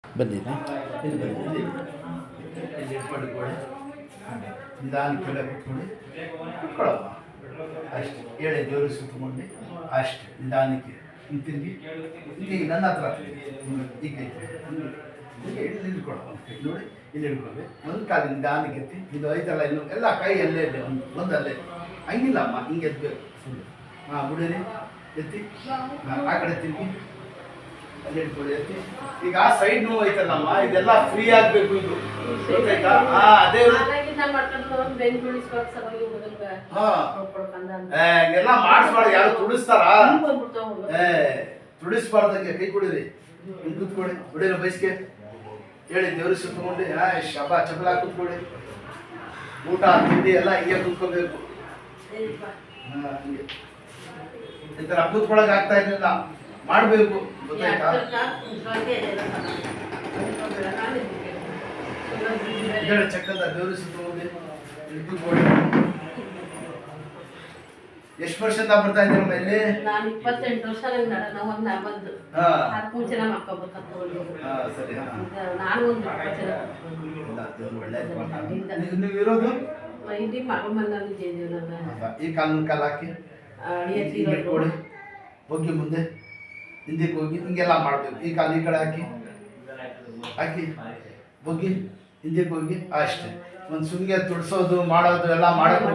ಬಂದಿದೆ ಇಲ್ಲಿ ಬನ್ನಿ ಇಲ್ಲಿ ಪಡ್ಕೊಳ್ಳಿ ನಿಧಾನ ಕೆಳಗೆ ಕೂತ್ಕೊಳ್ಳಿ ಕೂತ್ಕೊಳ್ಳಮ್ಮ ಅಷ್ಟೇ ಹೇಳಿ ದೇವರು ಸುತ್ತಕೊಂಡು ಅಷ್ಟೇ ನಿಧಾನಕ್ಕೆ ಹಿಂಗೆ ತಿರುಗಿ ಇಲ್ಲಿ ನನ್ನ ಹತ್ರ ಈಗ ಇಲ್ಲಿ ನಿಂತ್ಕೊಳ್ಳೋ ನೋಡಿ ಇಲ್ಲಿ ಹಿಡ್ಕೊಳ್ಳಿ ಒಂದು ಕಾಲು ನಿಧಾನಕ್ಕೆ ಎತ್ತಿ ಇದು ಐತಲ್ಲ ಇನ್ನು ಎಲ್ಲ ಕೈ ಅಲ್ಲೇ ಇದೆ ಒಂದು ಅಲ್ಲೇ ಹಂಗಿಲ್ಲ ಅಮ್ಮ ಹಿಂಗೆ ಎತ್ತಬೇಕು ಫುಲ್ ಹಾಂ ಬಿಡಿರಿ ಎತ್ತಿ ಆ ಕಡೆ ತಿರುಗಿ ಅಲ್ಲಿ ಹಿಡ್ಕೊಳ್ಳಿ ಎತ್ತಿ ಈಗ ಆ ಸೈಡ್ ನೋವು ಐತಲ್ಲಮ್ಮ ಇದೆಲ್ಲ ಫ್ರೀ ಆಗಬೇಕು ಇದು ಗೊತ್ತಾಯ್ತಾ ಹಾಂ ಅದೇ ಎಲ್ಲ ಮಾಡಿಸ್ಬಾರ್ದು ಯಾರು ತುಡಿಸ್ತಾರ ತುಡಿಸ್ಬಾರ್ದಂಗೆ ಕೈ ಕೊಡಿರಿ ಹಿಂಗೆ ಕೂತ್ಕೊಳ್ಳಿ ಹೊಡಿರೋ ಬಯಸ್ಗೆ ಹೇಳಿ ದೇವ್ರಿಗೆ ಸುತ್ತಕೊಂಡು ಶಬ ಚಪಲ ಕೂತ್ಕೊಳ್ಳಿ ಊಟ ತಿಂಡಿ ಎಲ್ಲ ಹಿಂಗೆ ಕೂತ್ಕೋಬೇಕು ಹಂಗೆ ಈ ಥರ ಕೂತ್ಕೊಳಕ್ ಆಗ್ತಾ ಇರಲಿಲ್ಲ ಮಾಡಬೇಕು ಗೊತ್ತಾಯ್ತಾ ಹೇಳಿ ಚಕ್ಕದ ದೇವ್ರಿಗೆ ಸುತ್ತಕೊಂಡು ಕೂತ್ಕೊಳ್ಳಿ ಎಷ್ಟು ವರ್ಷದಿಂದ ಬರ್ತಾ ಇದ್ದೀರಮ್ಮ ಇಲ್ಲಿ ನಾನು 28 ವರ್ಷ ಬಂದು ಅದಕ್ಕೆ ಮುಂಚೆ ನಮ್ಮ ಅಕ್ಕ ಸರಿ ನಾನು ಒಂದು ನೀವು ಇರೋದು ಇಲ್ಲಿ ಮಗಳ ಮನೆಯಲ್ಲಿ ಜೇದೇವ್ರಲ್ಲ ಈ ಕಾಲನ ಕಾಲ ಹಾಕಿ ಇಟ್ಕೊಳ್ಳಿ ಹೋಗಿ ಮುಂದೆ ಹಿಂದಕ್ಕೆ ಹೋಗಿ ಹಿಂಗೆಲ್ಲ ಮಾಡಬೇಕು ಈ ಕಾಲು ಈ ಕಡೆ ಹಾಕಿ ಹಾಕಿ ಹೋಗಿ ಹಿಂದಕ್ಕೆ ಹೋಗಿ ಅಷ್ಟೇ ಒಂದು ಸುಮ್ಗೆ ತುಡ್ಸೋದು ಮಾಡೋದು ಎಲ್ಲ ಮಾಡೋದು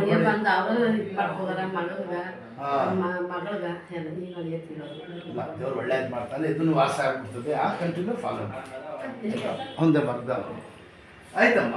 ದೇವ್ರು ಒಳ್ಳೇದು ಮಾಡ್ತಾನೆ ಇದನ್ನು ವಾಸ ಆಗ್ಬಿಡ್ತದೆ ಆ ಕಂಟಿನ್ಯೂ ಫಾಲೋ ಮಾಡಿ ಒಂದೇ ಬರ್ದ ಆಯ್ತಮ್ಮ.